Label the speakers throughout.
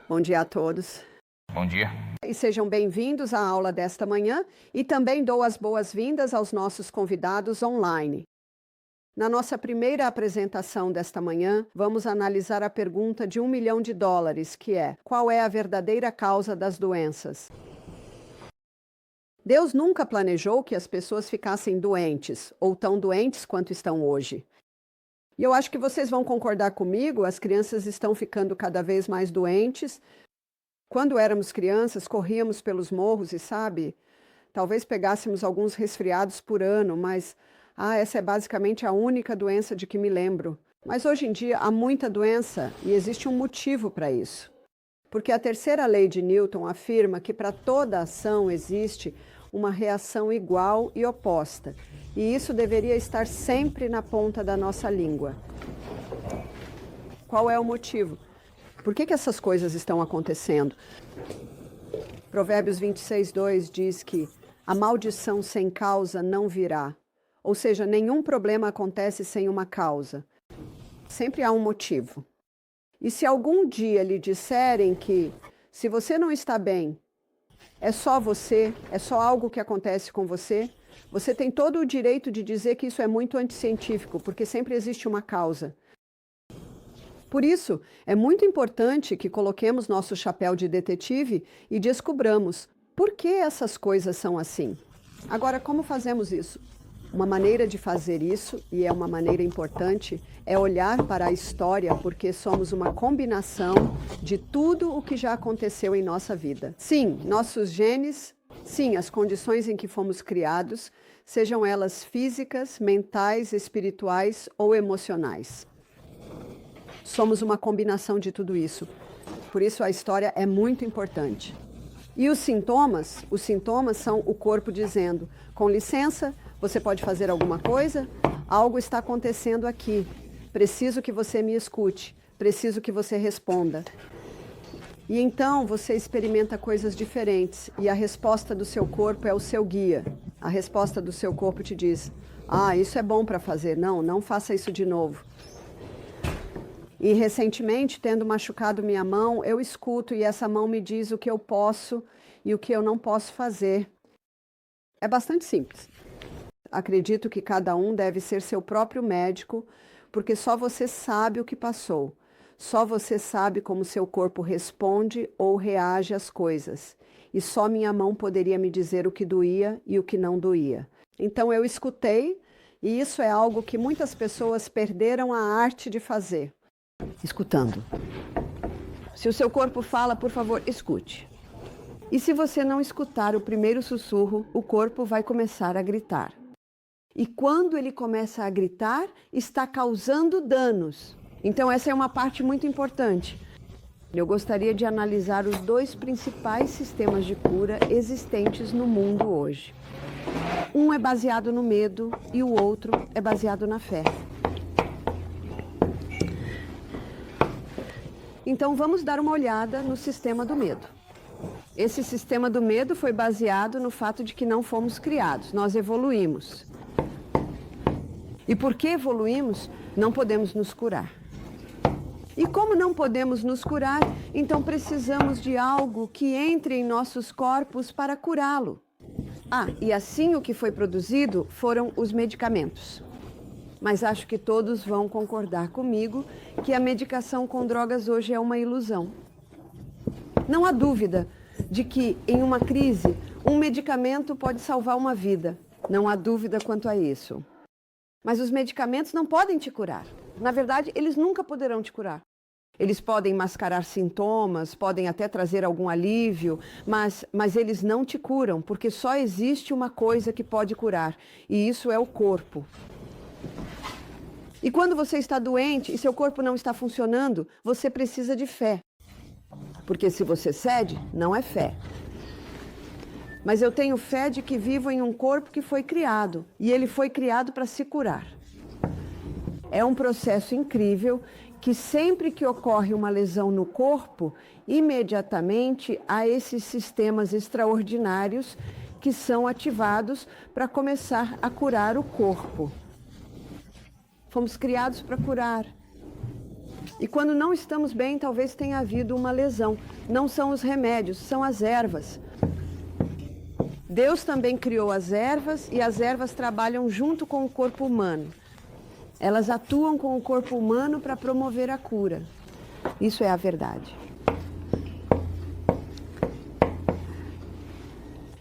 Speaker 1: Bom dia a todos.
Speaker 2: Bom dia.
Speaker 1: E sejam bem-vindos à aula desta manhã e também dou as boas-vindas aos nossos convidados online. Na nossa primeira apresentação desta manhã, vamos analisar a pergunta de $1 milhão, que é: qual é a verdadeira causa das doenças? Deus nunca planejou que as pessoas ficassem doentes, ou tão doentes quanto estão hoje. E eu acho que vocês vão concordar comigo, as crianças estão ficando cada vez mais doentes. Quando éramos crianças, corríamos pelos morros e, sabe, talvez pegássemos alguns resfriados por ano, mas essa é basicamente a única doença de que me lembro. Mas hoje em dia há muita doença e existe um motivo para isso. Porque a terceira lei de Newton afirma que para toda ação existe uma reação igual e oposta. E isso deveria estar sempre na ponta da nossa língua. Qual é o motivo? Por que essas coisas estão acontecendo? Provérbios 26:2 diz que a maldição sem causa não virá. Ou seja, nenhum problema acontece sem uma causa. Sempre há um motivo. E se algum dia lhe disserem que, se você não está bem, é só você, é só algo que acontece com você, você tem todo o direito de dizer que isso é muito anticientífico, porque sempre existe uma causa. Por isso, é muito importante que coloquemos nosso chapéu de detetive e descubramos por que essas coisas são assim. Agora, como fazemos isso? Uma maneira de fazer isso, e é uma maneira importante, é olhar para a história, porque somos uma combinação de tudo o que já aconteceu em nossa vida. Sim, nossos genes, sim, as condições em que fomos criados, sejam elas físicas, mentais, espirituais ou emocionais. Somos uma combinação de tudo isso. Por isso a história é muito importante. E os sintomas são o corpo dizendo: com licença, você pode fazer alguma coisa? Algo está acontecendo aqui. Preciso que você me escute. Preciso que você responda. E então você experimenta coisas diferentes. E a resposta do seu corpo é o seu guia. A resposta do seu corpo te diz: isso é bom para fazer. Não faça isso de novo. E recentemente, tendo machucado minha mão, eu escuto e essa mão me diz o que eu posso e o que eu não posso fazer. É bastante simples. Acredito que cada um deve ser seu próprio médico, porque só você sabe o que passou. Só você sabe como seu corpo responde ou reage às coisas. E só minha mão poderia me dizer o que doía e o que não doía. Então eu escutei, e isso é algo que muitas pessoas perderam a arte de fazer. Escutando. Se o seu corpo fala, por favor, escute. E se você não escutar o primeiro sussurro, o corpo vai começar a gritar. E quando ele começa a gritar, está causando danos. Então essa é uma parte muito importante. Eu gostaria de analisar os dois principais sistemas de cura existentes no mundo hoje. Um é baseado no medo e o outro é baseado na fé. Então vamos dar uma olhada no sistema do medo. Esse sistema do medo foi baseado no fato de que não fomos criados, nós evoluímos. E porque evoluímos, não podemos nos curar. E como não podemos nos curar, então precisamos de algo que entre em nossos corpos para curá-lo. E assim o que foi produzido foram os medicamentos. Mas acho que todos vão concordar comigo que a medicação com drogas hoje é uma ilusão. Não há dúvida de que, em uma crise, um medicamento pode salvar uma vida. Não há dúvida quanto a isso. Mas os medicamentos não podem te curar. Na verdade, eles nunca poderão te curar. Eles podem mascarar sintomas, podem até trazer algum alívio, mas eles não te curam, porque só existe uma coisa que pode curar, e isso é o corpo. E quando você está doente e seu corpo não está funcionando, você precisa de fé. Porque se você cede, não é fé. Mas eu tenho fé de que vivo em um corpo que foi criado, e ele foi criado para se curar. É um processo incrível que sempre que ocorre uma lesão no corpo, imediatamente há esses sistemas extraordinários que são ativados para começar a curar o corpo. Fomos criados para curar. E quando não estamos bem, talvez tenha havido uma lesão. Não são os remédios, são as ervas. Deus também criou as ervas e as ervas trabalham junto com o corpo humano. Elas atuam com o corpo humano para promover a cura. Isso é a verdade.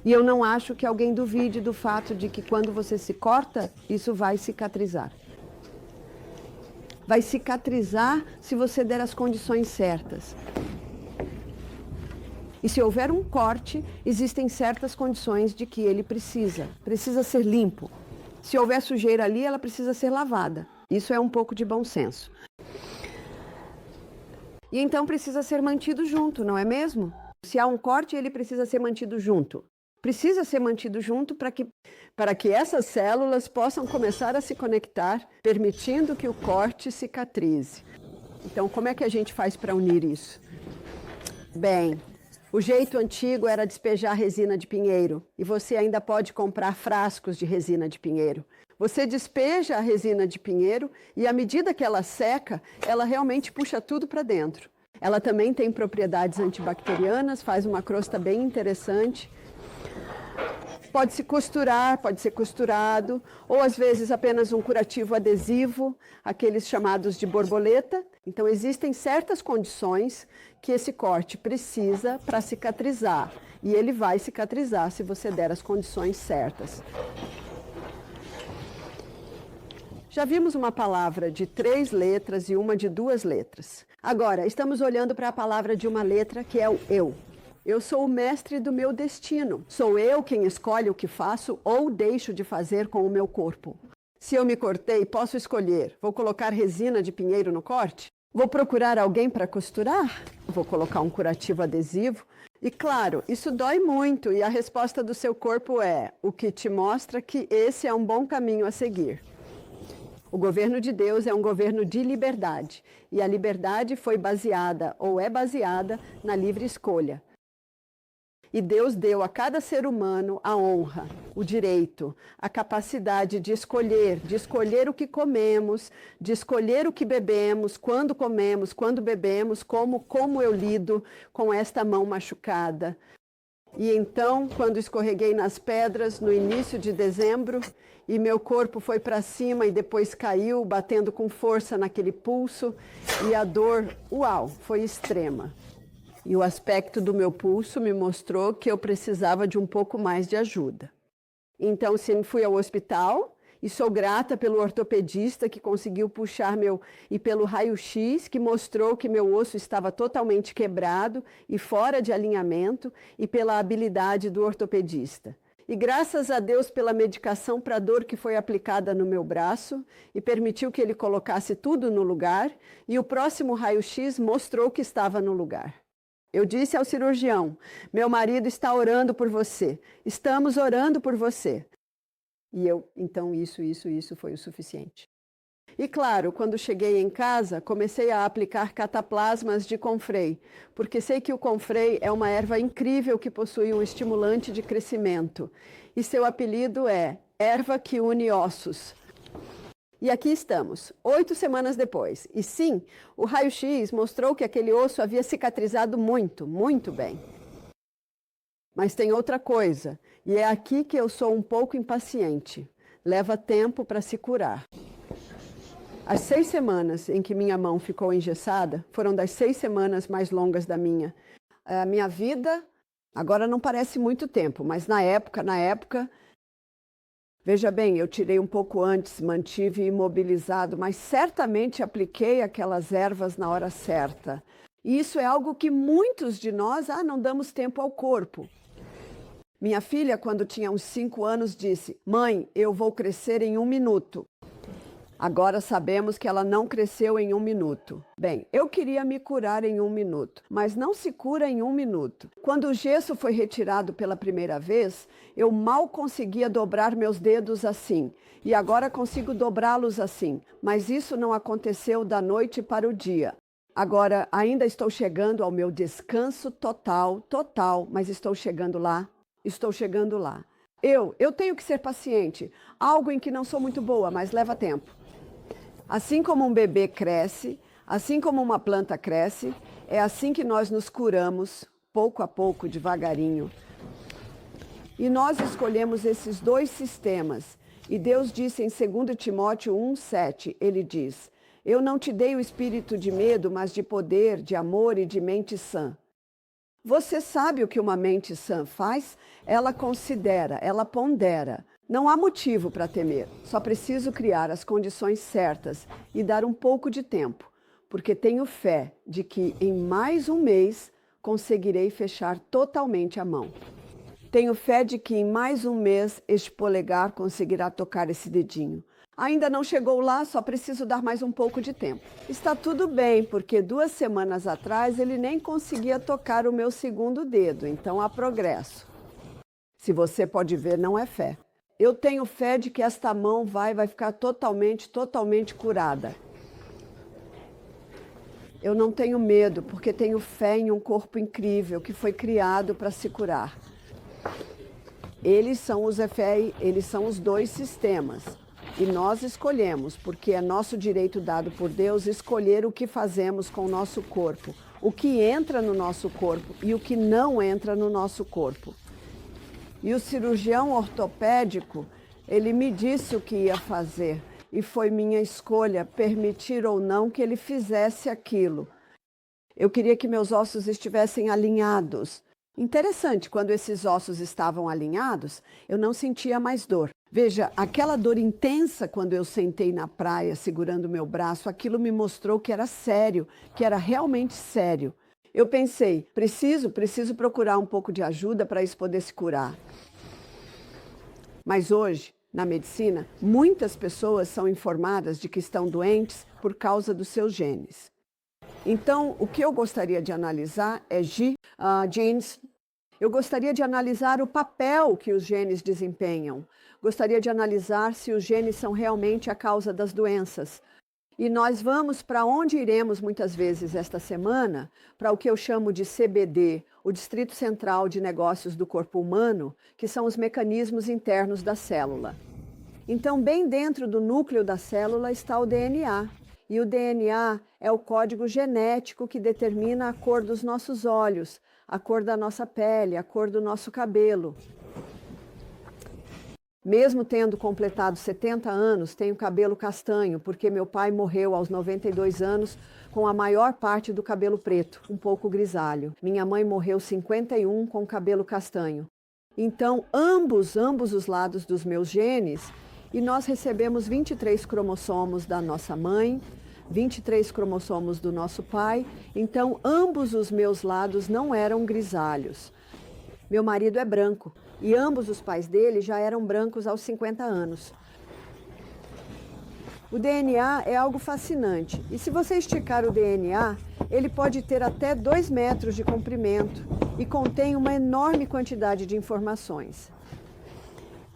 Speaker 1: E eu não acho que alguém duvide do fato de que quando você se corta, isso vai cicatrizar. Vai cicatrizar se você der as condições certas. E se houver um corte, existem certas condições de que ele precisa ser limpo. Se houver sujeira ali, ela precisa ser lavada. Isso é um pouco de bom senso. E então precisa ser mantido junto, não é mesmo? Se há um corte, ele precisa ser mantido junto. Precisa ser mantido junto para que essas células possam começar a se conectar, permitindo que o corte cicatrize. Então, como é que a gente faz para unir isso? Bem, o jeito antigo era despejar resina de pinheiro, e você ainda pode comprar frascos de resina de pinheiro. Você despeja a resina de pinheiro e, à medida que ela seca, ela realmente puxa tudo para dentro. Ela também tem propriedades antibacterianas, faz uma crosta bem interessante. Pode-se costurar, pode ser costurado, ou às vezes apenas um curativo adesivo, aqueles chamados de borboleta. Então existem certas condições que esse corte precisa para cicatrizar, e ele vai cicatrizar se você der as condições certas. Já vimos uma palavra de 3 letras e uma de 2 letras. Agora, estamos olhando para a palavra de uma letra que é o eu. Eu sou o mestre do meu destino. Sou eu quem escolhe o que faço ou deixo de fazer com o meu corpo. Se eu me cortei, posso escolher. Vou colocar resina de pinheiro no corte? Vou procurar alguém para costurar? Vou colocar um curativo adesivo? E claro, isso dói muito e a resposta do seu corpo é o que te mostra que esse é um bom caminho a seguir. O governo de Deus é um governo de liberdade. E a liberdade foi baseada ou é baseada na livre escolha. E Deus deu a cada ser humano a honra, o direito, a capacidade de escolher o que comemos, de escolher o que bebemos, quando bebemos, como eu lido com esta mão machucada. E então, quando escorreguei nas pedras no início de dezembro, e meu corpo foi para cima e depois caiu, batendo com força naquele pulso, e a dor, uau, foi extrema. E o aspecto do meu pulso me mostrou que eu precisava de um pouco mais de ajuda. Então, sim, fui ao hospital e sou grata pelo ortopedista que conseguiu puxar e pelo raio-x que mostrou que meu osso estava totalmente quebrado e fora de alinhamento e pela habilidade do ortopedista. E graças a Deus pela medicação para dor que foi aplicada no meu braço e permitiu que ele colocasse tudo no lugar, e o próximo raio-x mostrou que estava no lugar. Eu disse ao cirurgião, meu marido está orando por você, estamos orando por você. E então isso foi o suficiente. E claro, quando cheguei em casa, comecei a aplicar cataplasmas de confrei, porque sei que o confrei é uma erva incrível que possui um estimulante de crescimento. E seu apelido é erva que une ossos. E aqui estamos, 8 semanas depois. E sim, o raio-x mostrou que aquele osso havia cicatrizado muito, muito bem. Mas tem outra coisa, e é aqui que eu sou um pouco impaciente. Leva tempo para se curar. As 6 semanas em que minha mão ficou engessada foram das 6 semanas mais longas da minha. A minha vida, agora não parece muito tempo, mas na época, veja bem, eu tirei um pouco antes, mantive imobilizado, mas certamente apliquei aquelas ervas na hora certa. E isso é algo que muitos de nós, não damos tempo ao corpo. Minha filha, quando tinha uns 5 anos, disse, mãe, eu vou crescer em 1 minuto. Agora sabemos que ela não cresceu em 1 minuto. Bem, eu queria me curar em 1 minuto, mas não se cura em 1 minuto. Quando o gesso foi retirado pela primeira vez, eu mal conseguia dobrar meus dedos assim, e agora consigo dobrá-los assim, mas isso não aconteceu da noite para o dia. Agora, ainda estou chegando ao meu descanso total, mas estou chegando lá. Eu tenho que ser paciente, algo em que não sou muito boa, mas leva tempo. Assim como um bebê cresce, Assim como uma planta cresce, é assim que nós nos curamos, pouco a pouco, devagarinho. E nós escolhemos esses dois sistemas. E Deus disse em 2 Timóteo 1,7, ele diz: eu não te dei o espírito de medo, mas de poder, de amor e de mente sã. Você sabe o que uma mente sã faz? Ela considera, ela pondera. Não há motivo para temer, só preciso criar as condições certas e dar um pouco de tempo, porque tenho fé de que em mais um mês conseguirei fechar totalmente a mão. Tenho fé de que em mais um mês este polegar conseguirá tocar esse dedinho. Ainda não chegou lá, só preciso dar mais um pouco de tempo. Está tudo bem, porque 2 semanas atrás ele nem conseguia tocar o meu segundo dedo, então há progresso. Se você pode ver, não é fé. Eu tenho fé de que esta mão vai ficar totalmente curada. Eu não tenho medo, porque tenho fé em um corpo incrível que foi criado para se curar. Eles são os EFEI, eles são os dois sistemas. E nós escolhemos, porque é nosso direito dado por Deus escolher o que fazemos com o nosso corpo, o que entra no nosso corpo e o que não entra no nosso corpo. E o cirurgião ortopédico, ele me disse o que ia fazer, e foi minha escolha permitir ou não que ele fizesse aquilo. Eu queria que meus ossos estivessem alinhados. Interessante, quando esses ossos estavam alinhados, eu não sentia mais dor. Veja, aquela dor intensa quando eu sentei na praia segurando meu braço, aquilo me mostrou que era sério, que era realmente sério. Eu pensei, preciso procurar um pouco de ajuda para isso poder se curar. Mas hoje, na medicina, muitas pessoas são informadas de que estão doentes por causa dos seus genes. Então, o que eu gostaria de analisar é genes. Eu gostaria de analisar o papel que os genes desempenham. Gostaria de analisar se os genes são realmente a causa das doenças. E nós vamos para onde iremos muitas vezes esta semana, para o que eu chamo de CBD, o Distrito Central de Negócios do Corpo Humano, que são os mecanismos internos da célula. Então, bem dentro do núcleo da célula está o DNA. E o DNA é o código genético que determina a cor dos nossos olhos, a cor da nossa pele, a cor do nosso cabelo. Mesmo tendo completado 70 anos, tenho cabelo castanho, porque meu pai morreu aos 92 anos com a maior parte do cabelo preto, um pouco grisalho. Minha mãe morreu 51 com cabelo castanho. Então, ambos os lados dos meus genes, e nós recebemos 23 cromossomos da nossa mãe, 23 cromossomos do nosso pai, então ambos os meus lados não eram grisalhos. Meu marido é branco e ambos os pais dele já eram brancos aos 50 anos. O DNA é algo fascinante e se você esticar o DNA, ele pode ter até 2 metros de comprimento e contém uma enorme quantidade de informações.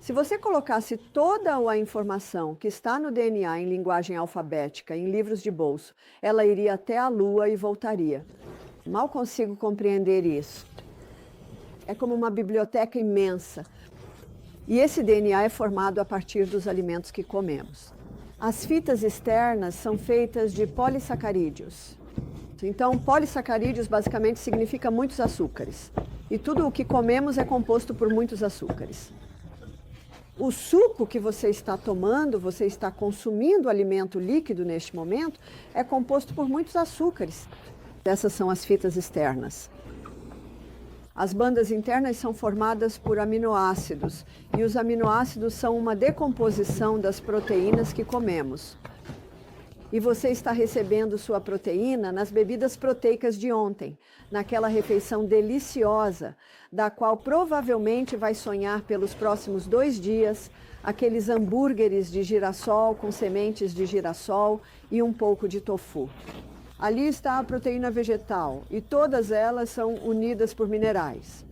Speaker 1: Se você colocasse toda a informação que está no DNA em linguagem alfabética, em livros de bolso, ela iria até a Lua e voltaria. Mal consigo compreender isso. É como uma biblioteca imensa. E esse DNA é formado a partir dos alimentos que comemos. As fitas externas são feitas de polissacarídeos. Então, polissacarídeos basicamente significa muitos açúcares. E tudo o que comemos é composto por muitos açúcares. O suco que você está tomando, você está consumindo alimento líquido neste momento, é composto por muitos açúcares. Essas são as fitas externas. As bandas internas são formadas por aminoácidos, e os aminoácidos são uma decomposição das proteínas que comemos. E você está recebendo sua proteína nas bebidas proteicas de ontem, naquela refeição deliciosa, da qual provavelmente vai sonhar pelos próximos 2 dias, aqueles hambúrgueres de girassol com sementes de girassol e um pouco de tofu. Ali está a proteína vegetal e todas elas são unidas por minerais.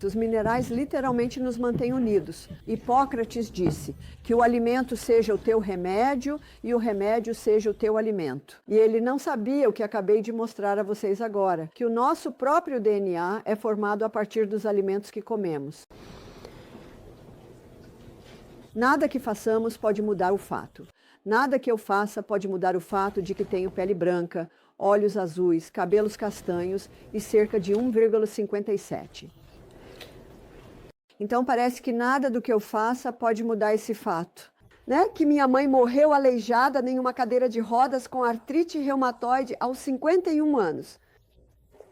Speaker 1: Os minerais literalmente nos mantêm unidos. Hipócrates disse que o alimento seja o teu remédio e o remédio seja o teu alimento. E ele não sabia o que acabei de mostrar a vocês agora, que o nosso próprio DNA é formado a partir dos alimentos que comemos. Nada que façamos pode mudar o fato. Nada que eu faça pode mudar o fato de que tenho pele branca, olhos azuis, cabelos castanhos e cerca de 1,57. Então parece que nada do que eu faça pode mudar esse fato. Né? Que minha mãe morreu aleijada em uma cadeira de rodas com artrite reumatoide aos 51 anos.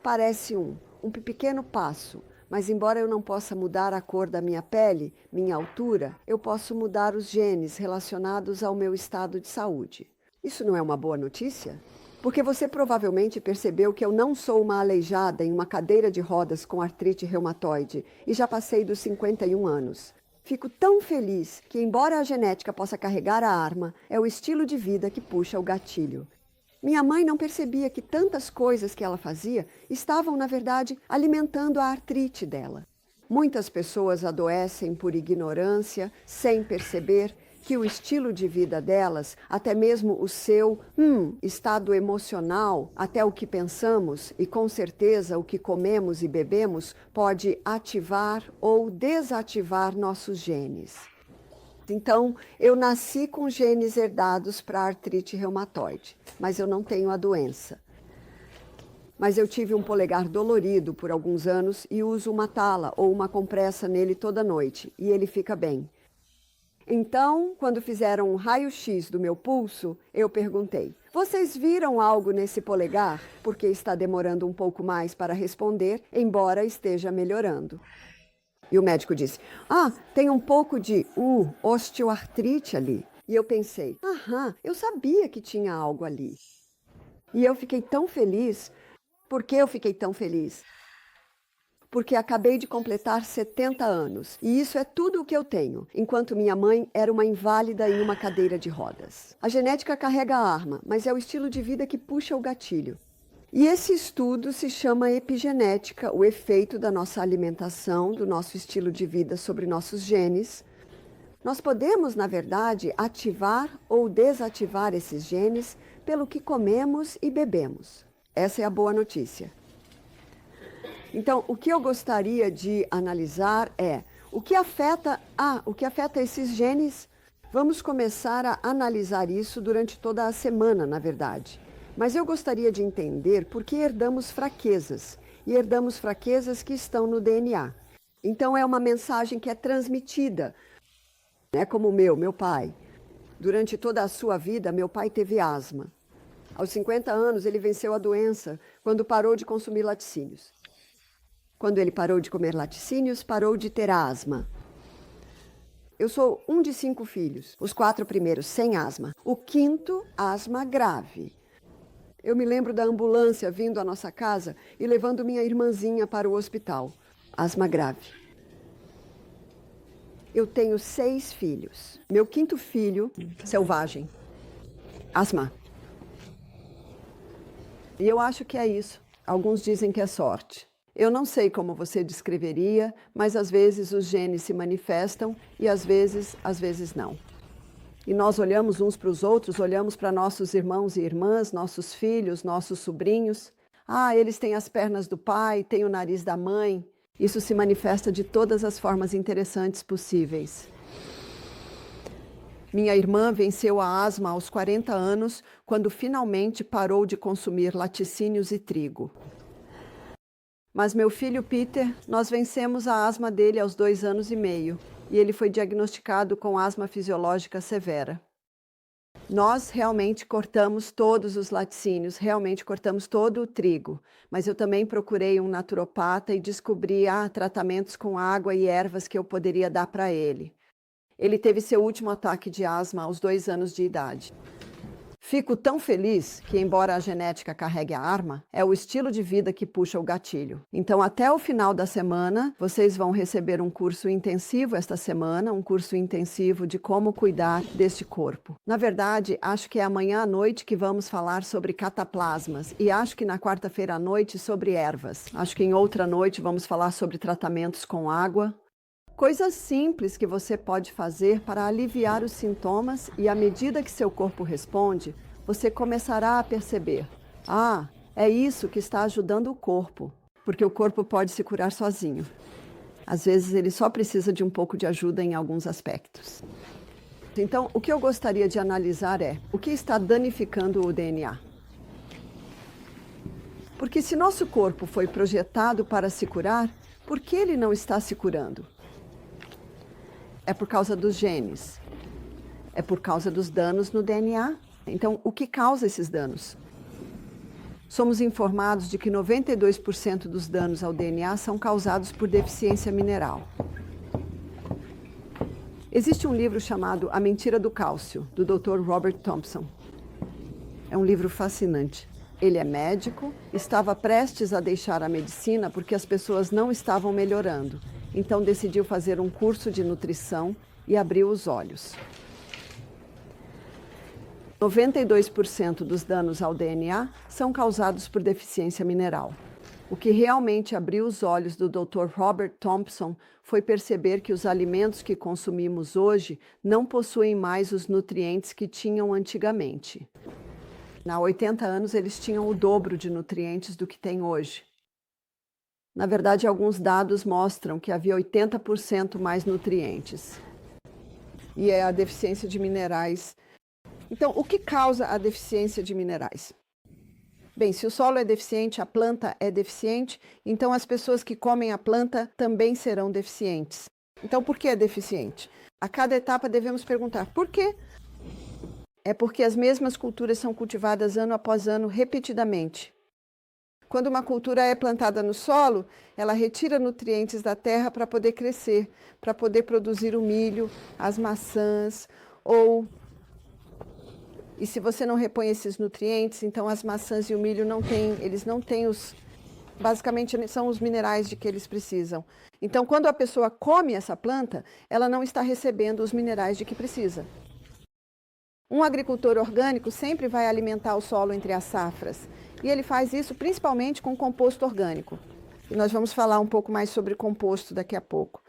Speaker 1: Parece um pequeno passo, mas embora eu não possa mudar a cor da minha pele, minha altura, eu posso mudar os genes relacionados ao meu estado de saúde. Isso não é uma boa notícia? Porque você provavelmente percebeu que eu não sou uma aleijada em uma cadeira de rodas com artrite reumatoide e já passei dos 51 anos. Fico tão feliz que, embora a genética possa carregar a arma, é o estilo de vida que puxa o gatilho. Minha mãe não percebia que tantas coisas que ela fazia estavam, na verdade, alimentando a artrite dela. Muitas pessoas adoecem por ignorância, sem perceber que o estilo de vida delas, até mesmo o seu estado emocional, até o que pensamos e com certeza o que comemos e bebemos, pode ativar ou desativar nossos genes. Então, eu nasci com genes herdados para artrite reumatoide, mas eu não tenho a doença. Mas eu tive um polegar dolorido por alguns anos e uso uma tala ou uma compressa nele toda noite, e ele fica bem. Então, quando fizeram um raio-x do meu pulso, eu perguntei: vocês viram algo nesse polegar? Porque está demorando um pouco mais para responder, embora esteja melhorando. E o médico disse: tem um pouco de osteoartrite ali. E eu pensei: eu sabia que tinha algo ali. E eu fiquei tão feliz. Por que eu fiquei tão feliz? Porque acabei de completar 70 anos. E isso é tudo o que eu tenho, enquanto minha mãe era uma inválida em uma cadeira de rodas. A genética carrega a arma, mas é o estilo de vida que puxa o gatilho. E esse estudo se chama epigenética, o efeito da nossa alimentação, do nosso estilo de vida sobre nossos genes. Nós podemos, na verdade, ativar ou desativar esses genes pelo que comemos e bebemos. Essa é a boa notícia. Então, o que eu gostaria de analisar é o que afeta esses genes. Vamos começar a analisar isso durante toda a semana, na verdade. Mas eu gostaria de entender por que herdamos fraquezas, e herdamos fraquezas que estão no DNA. Então é uma mensagem que é transmitida, né? Como meu pai. Durante toda a sua vida, meu pai teve asma. Aos 50 anos, ele venceu a doença quando parou de consumir laticínios. Quando ele parou de comer laticínios, parou de ter asma. Eu sou um de 5 filhos, os 4 primeiros sem asma. O 5º, asma grave. Eu me lembro da ambulância vindo à nossa casa e levando minha irmãzinha para o hospital. Asma grave. Eu tenho 6 filhos. Meu 5º filho, selvagem. Asma. E eu acho que é isso. Alguns dizem que é sorte. Eu não sei como você descreveria, mas às vezes os genes se manifestam e às vezes não. E nós olhamos uns para os outros, olhamos para nossos irmãos e irmãs, nossos filhos, nossos sobrinhos. Eles têm as pernas do pai, têm o nariz da mãe. Isso se manifesta de todas as formas interessantes possíveis. Minha irmã venceu a asma aos 40 anos, quando finalmente parou de consumir laticínios e trigo. Mas meu filho Peter, nós vencemos a asma dele aos 2 anos e meio. E ele foi diagnosticado com asma fisiológica severa. Nós realmente cortamos todos os laticínios, realmente cortamos todo o trigo, mas eu também procurei um naturopata e descobri tratamentos com água e ervas que eu poderia dar para ele. Ele teve seu último ataque de asma aos 2 anos de idade. Fico tão feliz que, embora a genética carregue a arma, é o estilo de vida que puxa o gatilho. Então, até o final da semana, vocês vão receber um curso intensivo esta semana, um curso intensivo de como cuidar deste corpo. Na verdade, acho que é amanhã à noite que vamos falar sobre cataplasmas e acho que na quarta-feira à noite sobre ervas. Acho que em outra noite vamos falar sobre tratamentos com água. Coisas simples que você pode fazer para aliviar os sintomas e, à medida que seu corpo responde, você começará a perceber: é isso que está ajudando o corpo, porque o corpo pode se curar sozinho. Às vezes ele só precisa de um pouco de ajuda em alguns aspectos. Então, o que eu gostaria de analisar é o que está danificando o DNA. Porque se nosso corpo foi projetado para se curar, por que ele não está se curando? É por causa dos genes. É por causa dos danos no DNA. Então, o que causa esses danos? Somos informados de que 92% dos danos ao DNA são causados por deficiência mineral. Existe um livro chamado A Mentira do Cálcio, do Dr. Robert Thompson. É um livro fascinante. Ele é médico, estava prestes a deixar a medicina porque as pessoas não estavam melhorando. Então decidiu fazer um curso de nutrição e abriu os olhos. 92% dos danos ao DNA são causados por deficiência mineral. O que realmente abriu os olhos do Dr. Robert Thompson foi perceber que os alimentos que consumimos hoje não possuem mais os nutrientes que tinham antigamente. Há 80 anos eles tinham o dobro de nutrientes do que tem hoje. Na verdade, alguns dados mostram que havia 80% mais nutrientes. E é a deficiência de minerais. Então, o que causa a deficiência de minerais? Bem, se o solo é deficiente, a planta é deficiente, então as pessoas que comem a planta também serão deficientes. Então, por que é deficiente? A cada etapa devemos perguntar, por quê? É porque as mesmas culturas são cultivadas ano após ano, repetidamente. Quando uma cultura é plantada no solo, ela retira nutrientes da terra para poder crescer, para poder produzir o milho, as maçãs, E se você não repõe esses nutrientes, então as maçãs e o milho eles não têm basicamente são os minerais de que eles precisam. Então, quando a pessoa come essa planta, ela não está recebendo os minerais de que precisa. Um agricultor orgânico sempre vai alimentar o solo entre as safras. E ele faz isso principalmente com composto orgânico. E nós vamos falar um pouco mais sobre composto daqui a pouco.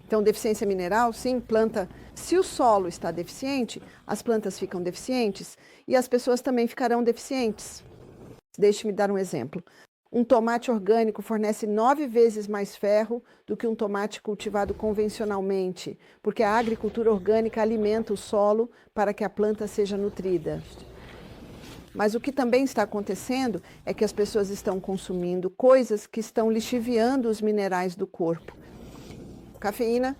Speaker 1: Então, deficiência mineral, sim, planta. Se o solo está deficiente, as plantas ficam deficientes e as pessoas também ficarão deficientes. Deixe-me dar um exemplo. Um tomate orgânico fornece 9 vezes mais ferro do que um tomate cultivado convencionalmente, porque a agricultura orgânica alimenta o solo para que a planta seja nutrida. Mas o que também está acontecendo é que as pessoas estão consumindo coisas que estão lixiviando os minerais do corpo. Cafeína.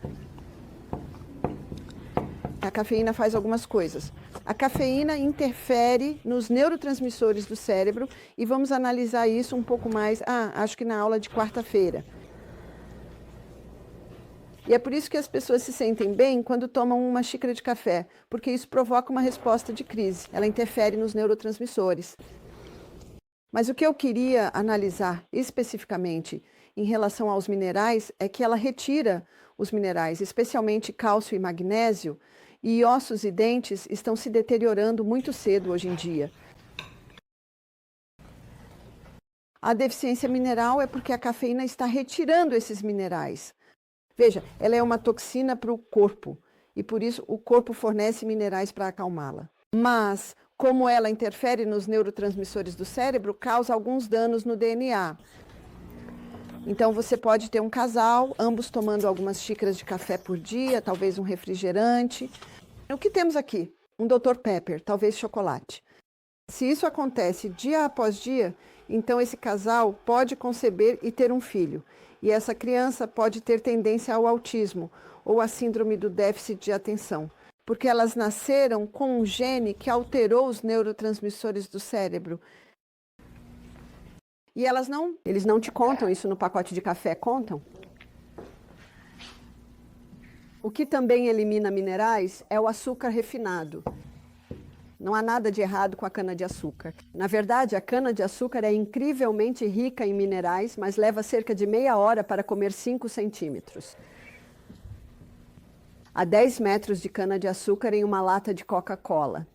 Speaker 1: A cafeína faz algumas coisas. A cafeína interfere nos neurotransmissores do cérebro e vamos analisar isso um pouco mais, acho que na aula de quarta-feira. E é por isso que as pessoas se sentem bem quando tomam uma xícara de café, porque isso provoca uma resposta de crise, ela interfere nos neurotransmissores. Mas o que eu queria analisar especificamente em relação aos minerais é que ela retira os minerais, especialmente cálcio e magnésio, e ossos e dentes estão se deteriorando muito cedo hoje em dia. A deficiência mineral é porque a cafeína está retirando esses minerais. Veja, ela é uma toxina para o corpo e por isso o corpo fornece minerais para acalmá-la. Mas, como ela interfere nos neurotransmissores do cérebro, causa alguns danos no DNA. Então você pode ter um casal, ambos tomando algumas xícaras de café por dia, talvez um refrigerante. O que temos aqui? Um Dr. Pepper, talvez chocolate. Se isso acontece dia após dia, então esse casal pode conceber e ter um filho. E essa criança pode ter tendência ao autismo ou à síndrome do déficit de atenção, porque elas nasceram com um gene que alterou os neurotransmissores do cérebro. E eles não te contam isso no pacote de café, contam? O que também elimina minerais é o açúcar refinado. Não há nada de errado com a cana-de-açúcar. Na verdade, a cana-de-açúcar é incrivelmente rica em minerais, mas leva cerca de meia hora para comer 5 centímetros. Há 10 metros de cana-de-açúcar em uma lata de Coca-Cola.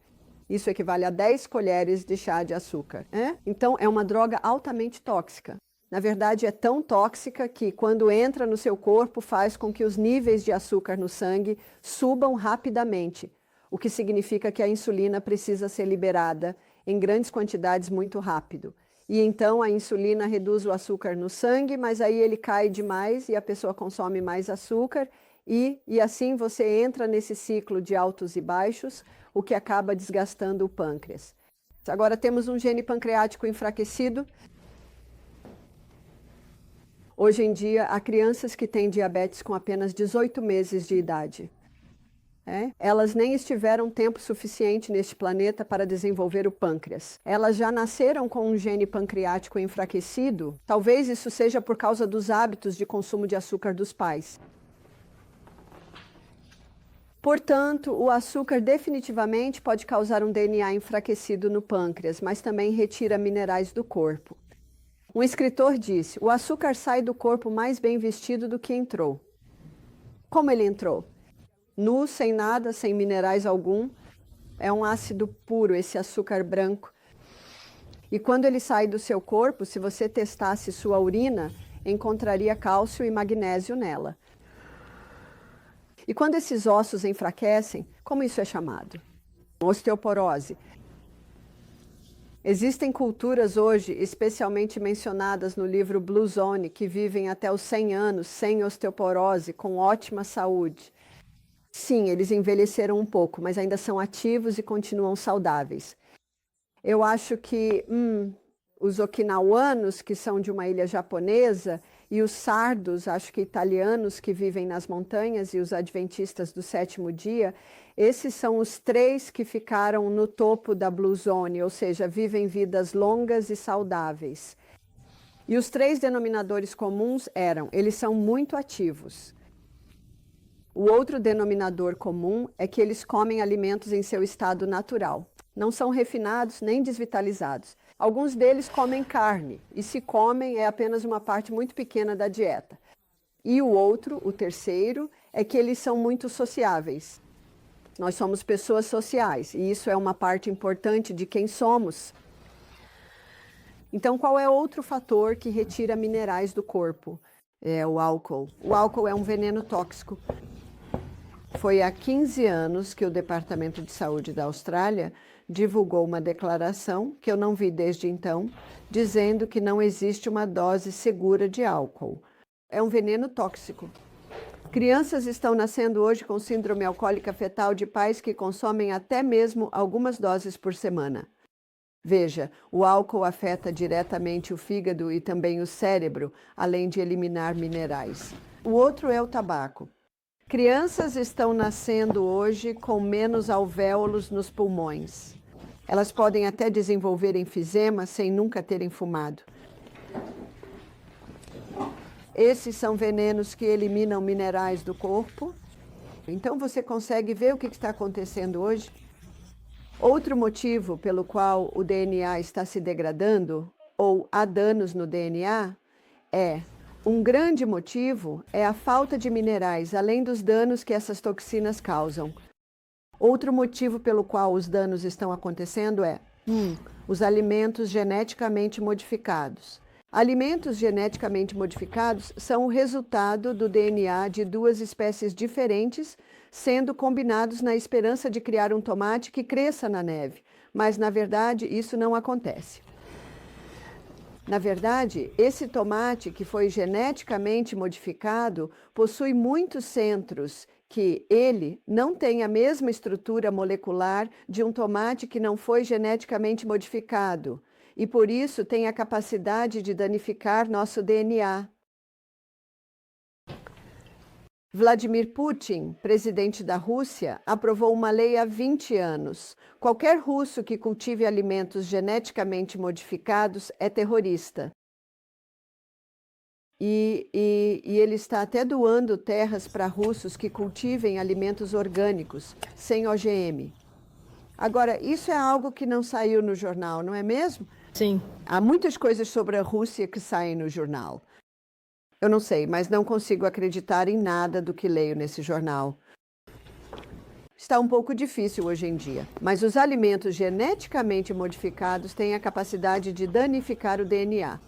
Speaker 1: Isso equivale a 10 colheres de chá de açúcar. Então, é uma droga altamente tóxica. Na verdade, é tão tóxica que, quando entra no seu corpo, faz com que os níveis de açúcar no sangue subam rapidamente, o que significa que a insulina precisa ser liberada em grandes quantidades muito rápido. E então a insulina reduz o açúcar no sangue, mas aí ele cai demais e a pessoa consome mais açúcar e assim você entra nesse ciclo de altos e baixos, o que acaba desgastando o pâncreas. Agora temos um gene pancreático enfraquecido. Hoje em dia, há crianças que têm diabetes com apenas 18 meses de idade. Elas nem estiveram tempo suficiente neste planeta para desenvolver o pâncreas. Elas já nasceram com um gene pancreático enfraquecido. Talvez isso seja por causa dos hábitos de consumo de açúcar dos pais. Portanto, o açúcar definitivamente pode causar um DNA enfraquecido no pâncreas, mas também retira minerais do corpo. Um escritor disse: o açúcar sai do corpo mais bem vestido do que entrou. Como ele entrou? Nu, sem nada, sem minerais algum. É um ácido puro, esse açúcar branco. E quando ele sai do seu corpo, se você testasse sua urina, encontraria cálcio e magnésio nela. E quando esses ossos enfraquecem, como isso é chamado? Osteoporose. Existem culturas hoje, especialmente mencionadas no livro Blue Zone, que vivem até os 100 anos sem osteoporose, com ótima saúde. Sim, eles envelheceram um pouco, mas ainda são ativos e continuam saudáveis. Eu acho que os okinawanos, que são de uma ilha japonesa, e os sardos, acho que italianos, que vivem nas montanhas, e os adventistas do sétimo dia, esses são os 3 que ficaram no topo da Blue Zone, ou seja, vivem vidas longas e saudáveis. E os 3 denominadores comuns eles são muito ativos. O outro denominador comum é que eles comem alimentos em seu estado natural. Não são refinados nem desvitalizados. Alguns deles comem carne, e se comem é apenas uma parte muito pequena da dieta. E o terceiro, é que eles são muito sociáveis. Nós somos pessoas sociais, e isso é uma parte importante de quem somos. Então, qual é outro fator que retira minerais do corpo? É o álcool. O álcool é um veneno tóxico. Foi há 15 anos que o Departamento de Saúde da Austrália divulgou uma declaração, que eu não vi desde então, dizendo que não existe uma dose segura de álcool. É um veneno tóxico. Crianças estão nascendo hoje com síndrome alcoólica fetal de pais que consomem até mesmo algumas doses por semana. Veja, o álcool afeta diretamente o fígado e também o cérebro, além de eliminar minerais. O outro é o tabaco. Crianças estão nascendo hoje com menos alvéolos nos pulmões. Elas podem até desenvolver enfisema sem nunca terem fumado. Esses são venenos que eliminam minerais do corpo. Então você consegue ver o que está acontecendo hoje? Outro motivo pelo qual o DNA está se degradando, ou há danos no DNA, um grande motivo é a falta de minerais, além dos danos que essas toxinas causam. Outro motivo pelo qual os danos estão acontecendo os alimentos geneticamente modificados. Alimentos geneticamente modificados são o resultado do DNA de 2 espécies diferentes, sendo combinados na esperança de criar um tomate que cresça na neve. Mas, na verdade, isso não acontece. Na verdade, esse tomate que foi geneticamente modificado possui muitos centros que ele não tem a mesma estrutura molecular de um tomate que não foi geneticamente modificado e por isso tem a capacidade de danificar nosso DNA. Vladimir Putin, presidente da Rússia, aprovou uma lei há 20 anos. Qualquer russo que cultive alimentos geneticamente modificados é terrorista. E ele está até doando terras para russos que cultivem alimentos orgânicos, sem OGM. Agora, isso é algo que não saiu no jornal, não é mesmo?
Speaker 2: Sim.
Speaker 1: Há muitas coisas sobre a Rússia que saem no jornal. Eu não sei, mas não consigo acreditar em nada do que leio nesse jornal. Está um pouco difícil hoje em dia, mas os alimentos geneticamente modificados têm a capacidade de danificar o DNA.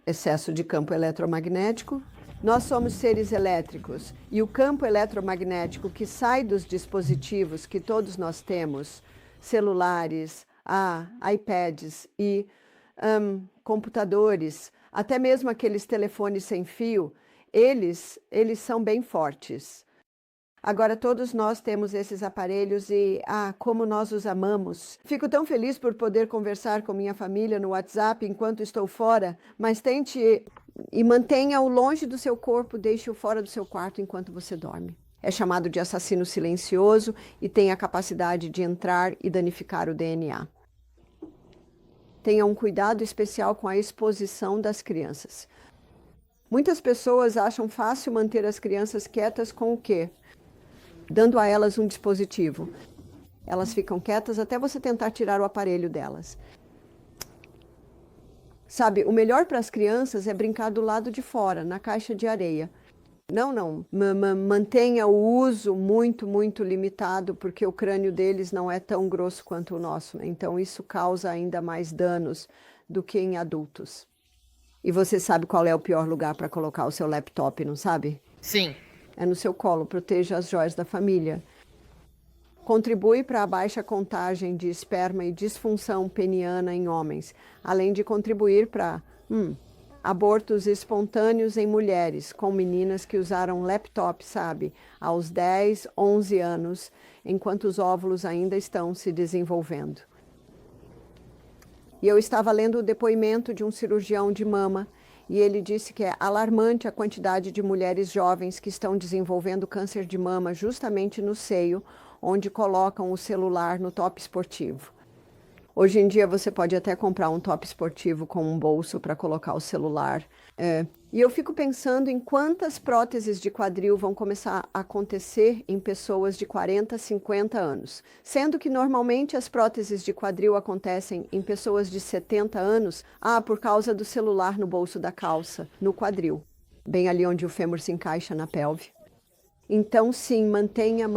Speaker 1: Excesso de campo eletromagnético. Nós somos seres elétricos e o campo eletromagnético que sai dos dispositivos que todos nós temos, celulares, iPads e computadores, até mesmo aqueles telefones sem fio, eles são bem fortes. Agora, todos nós temos esses aparelhos e, como nós os amamos. Fico tão feliz por poder conversar com minha família no WhatsApp enquanto estou fora, mas tente e mantenha-o longe do seu corpo, deixe-o fora do seu quarto enquanto você dorme. É chamado de assassino silencioso e tem a capacidade de entrar e danificar o DNA. Tenha um cuidado especial com a exposição das crianças. Muitas pessoas acham fácil manter as crianças quietas com o quê? Dando a elas um dispositivo. Elas ficam quietas até você tentar tirar o aparelho delas. Sabe, o melhor para as crianças é brincar do lado de fora, na caixa de areia. Não. Mantenha o uso muito limitado, porque o crânio deles não é tão grosso quanto o nosso. Então, isso causa ainda mais danos do que em adultos. E você sabe qual é o pior lugar para colocar o seu laptop, não sabe?
Speaker 2: Sim.
Speaker 1: É no seu colo, proteja as joias da família. Contribui para a baixa contagem de esperma e disfunção peniana em homens, além de contribuir para abortos espontâneos em mulheres, com meninas que usaram laptop, sabe, aos 10, 11 anos, enquanto os óvulos ainda estão se desenvolvendo. E eu estava lendo o depoimento de um cirurgião de mama, e ele disse que é alarmante a quantidade de mulheres jovens que estão desenvolvendo câncer de mama justamente no seio, onde colocam o celular no top esportivo. Hoje em dia você pode até comprar um top esportivo com um bolso para colocar o celular. E eu fico pensando em quantas próteses de quadril vão começar a acontecer em pessoas de 40, 50 anos. Sendo que normalmente as próteses de quadril acontecem em pessoas de 70 anos, por causa do celular no bolso da calça, no quadril, bem ali onde o fêmur se encaixa na pelve. Então, sim, mantenha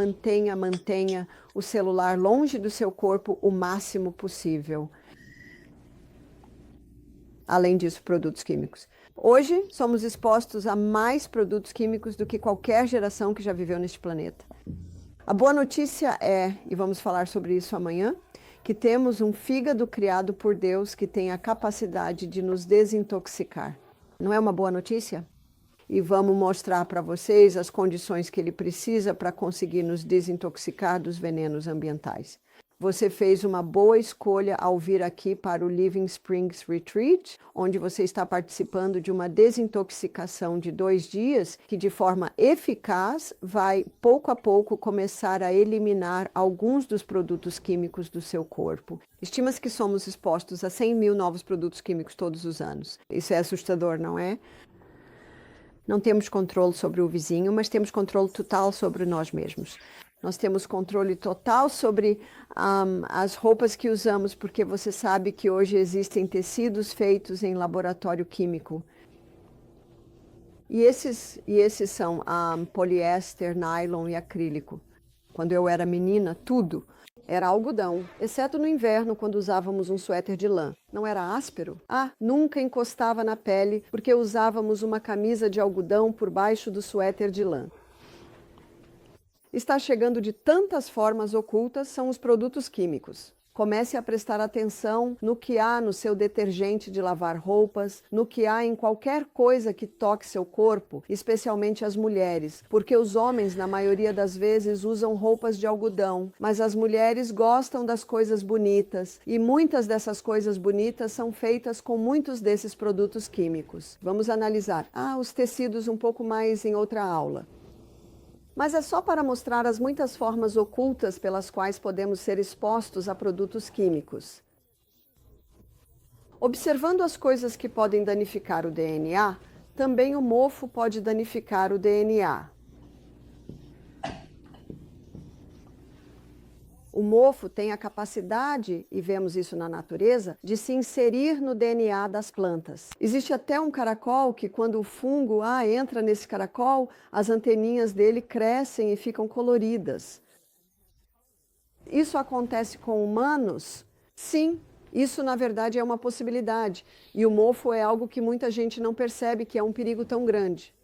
Speaker 1: o celular longe do seu corpo o máximo possível. Além disso, produtos químicos. Hoje, somos expostos a mais produtos químicos do que qualquer geração que já viveu neste planeta. A boa notícia é, e vamos falar sobre isso amanhã, que temos um fígado criado por Deus que tem a capacidade de nos desintoxicar. Não é uma boa notícia? E vamos mostrar para vocês as condições que ele precisa para conseguir nos desintoxicar dos venenos ambientais. Você fez uma boa escolha ao vir aqui para o Living Springs Retreat, onde você está participando de uma desintoxicação de 2 dias, que de forma eficaz vai, pouco a pouco, começar a eliminar alguns dos produtos químicos do seu corpo. Estima-se que somos expostos a 100 mil novos produtos químicos todos os anos. Isso é assustador, não é? Não temos controle sobre o vizinho, mas temos controle total sobre nós mesmos. Nós temos controle total sobre as roupas que usamos, porque você sabe que hoje existem tecidos feitos em laboratório químico. E esses são poliéster, nylon e acrílico. Quando eu era menina, tudo era algodão, exceto no inverno, quando usávamos um suéter de lã. Não era áspero? Nunca encostava na pele, porque usávamos uma camisa de algodão por baixo do suéter de lã. Está chegando de tantas formas ocultas são os produtos químicos. Comece a prestar atenção no que há no seu detergente de lavar roupas, no que há em qualquer coisa que toque seu corpo, especialmente as mulheres, porque os homens, na maioria das vezes, usam roupas de algodão, mas as mulheres gostam das coisas bonitas, e muitas dessas coisas bonitas são feitas com muitos desses produtos químicos. Vamos analisar os tecidos um pouco mais em outra aula. Mas é só para mostrar as muitas formas ocultas pelas quais podemos ser expostos a produtos químicos. Observando as coisas que podem danificar o DNA, também o mofo pode danificar o DNA. O mofo tem a capacidade, e vemos isso na natureza, de se inserir no DNA das plantas. Existe até um caracol que, quando o fungo entra nesse caracol, as anteninhas dele crescem e ficam coloridas. Isso acontece com humanos? Sim, isso na verdade é uma possibilidade. E o mofo é algo que muita gente não percebe que é um perigo tão grande.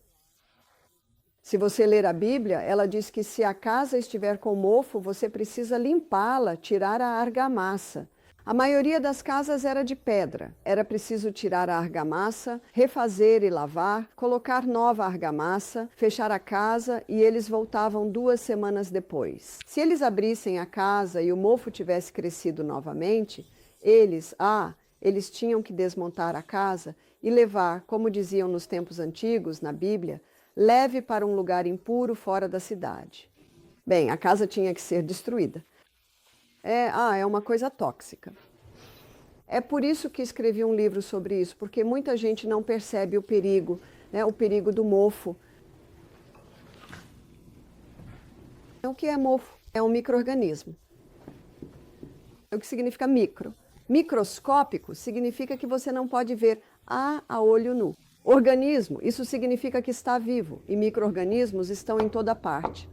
Speaker 1: Se você ler a Bíblia, ela diz que se a casa estiver com mofo, você precisa limpá-la, tirar a argamassa. A maioria das casas era de pedra. Era preciso tirar a argamassa, refazer e lavar, colocar nova argamassa, fechar a casa e eles voltavam 2 semanas depois. Se eles abrissem a casa e o mofo tivesse crescido novamente, eles tinham que desmontar a casa e levar, como diziam nos tempos antigos, na Bíblia, leve para um lugar impuro fora da cidade. Bem, a casa tinha que ser destruída. É uma coisa tóxica. É por isso que escrevi um livro sobre isso, porque muita gente não percebe o perigo, né, o perigo do mofo. O que é mofo? É um micro-organismo. O que significa micro? Microscópico significa que você não pode ver a olho nu. Organismo, isso significa que está vivo, e micro-organismos estão em toda parte.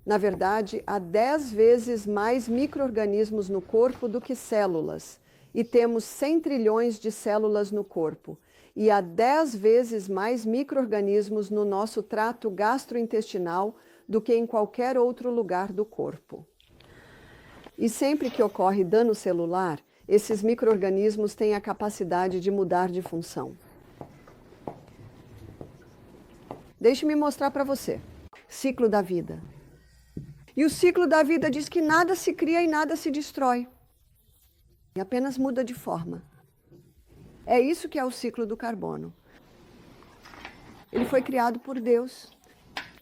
Speaker 1: Na verdade, há 10 vezes mais micro-organismos no corpo do que células, e temos 100 trilhões de células no corpo. E há 10 vezes mais micro-organismos no nosso trato gastrointestinal do que em qualquer outro lugar do corpo. E sempre que ocorre dano celular, esses micro-organismos têm a capacidade de mudar de função. Deixe-me mostrar para você. Ciclo da vida. E o ciclo da vida diz que nada se cria e nada se destrói. E apenas muda de forma. É isso que é o ciclo do carbono. Ele foi criado por Deus.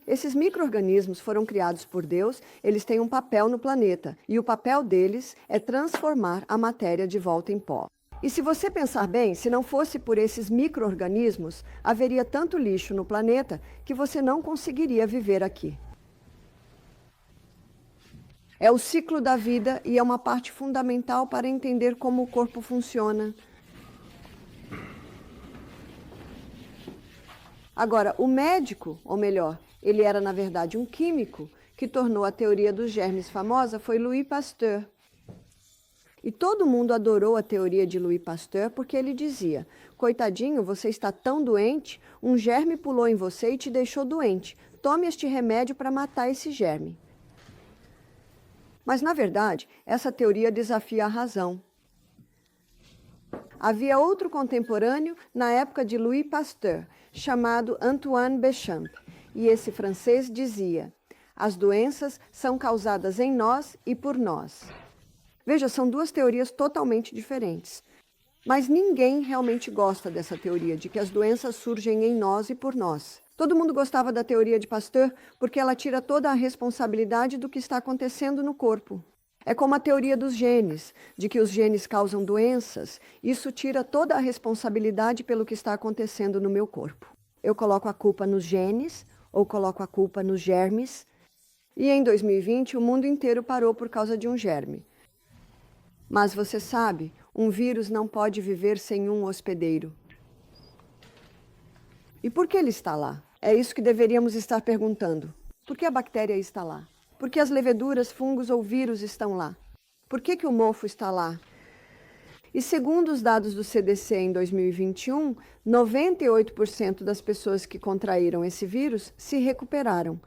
Speaker 1: Esses micro-organismos foram criados por Deus, eles têm um papel no planeta. E o papel deles é transformar a matéria de volta em pó. E se você pensar bem, se não fosse por esses micro-organismos, haveria tanto lixo no planeta que você não conseguiria viver aqui. É o ciclo da vida e é uma parte fundamental para entender como o corpo funciona. Agora, o médico, ou melhor, ele era na verdade um químico, que tornou a teoria dos germes famosa, foi Louis Pasteur. E todo mundo adorou a teoria de Louis Pasteur porque ele dizia: coitadinho, você está tão doente, um germe pulou em você e te deixou doente. Tome este remédio para matar esse germe. Mas, na verdade, essa teoria desafia a razão. Havia outro contemporâneo na época de Louis Pasteur, chamado Antoine Béchamp, e esse francês dizia: as doenças são causadas em nós e por nós. Veja, são 2 teorias totalmente diferentes. Mas ninguém realmente gosta dessa teoria de que as doenças surgem em nós e por nós. Todo mundo gostava da teoria de Pasteur porque ela tira toda a responsabilidade do que está acontecendo no corpo. É como a teoria dos genes, de que os genes causam doenças. Isso tira toda a responsabilidade pelo que está acontecendo no meu corpo. Eu coloco a culpa nos genes ou coloco a culpa nos germes. E em 2020 o mundo inteiro parou por causa de um germe. Mas você sabe, um vírus não pode viver sem um hospedeiro. E por que ele está lá? É isso que deveríamos estar perguntando. Por que a bactéria está lá? Por que as leveduras, fungos ou vírus estão lá? Por que o mofo está lá? E segundo os dados do CDC em 2021, 98% das pessoas que contraíram esse vírus se recuperaram.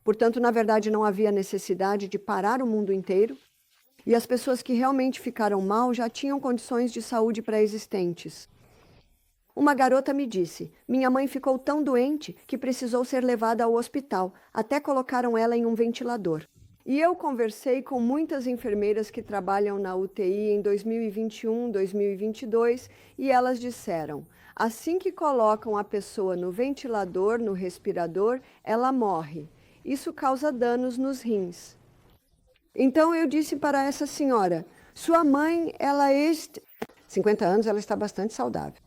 Speaker 1: Portanto, na verdade, não havia necessidade de parar o mundo inteiro. E as pessoas que realmente ficaram mal já tinham condições de saúde pré-existentes. Uma garota me disse: minha mãe ficou tão doente que precisou ser levada ao hospital, até colocaram ela em um ventilador. E eu conversei com muitas enfermeiras que trabalham na UTI em 2021, 2022, e elas disseram: assim que colocam a pessoa no ventilador, no respirador, ela morre. Isso causa danos nos rins. Então eu disse para essa senhora: sua mãe, 50 anos, ela está bastante saudável.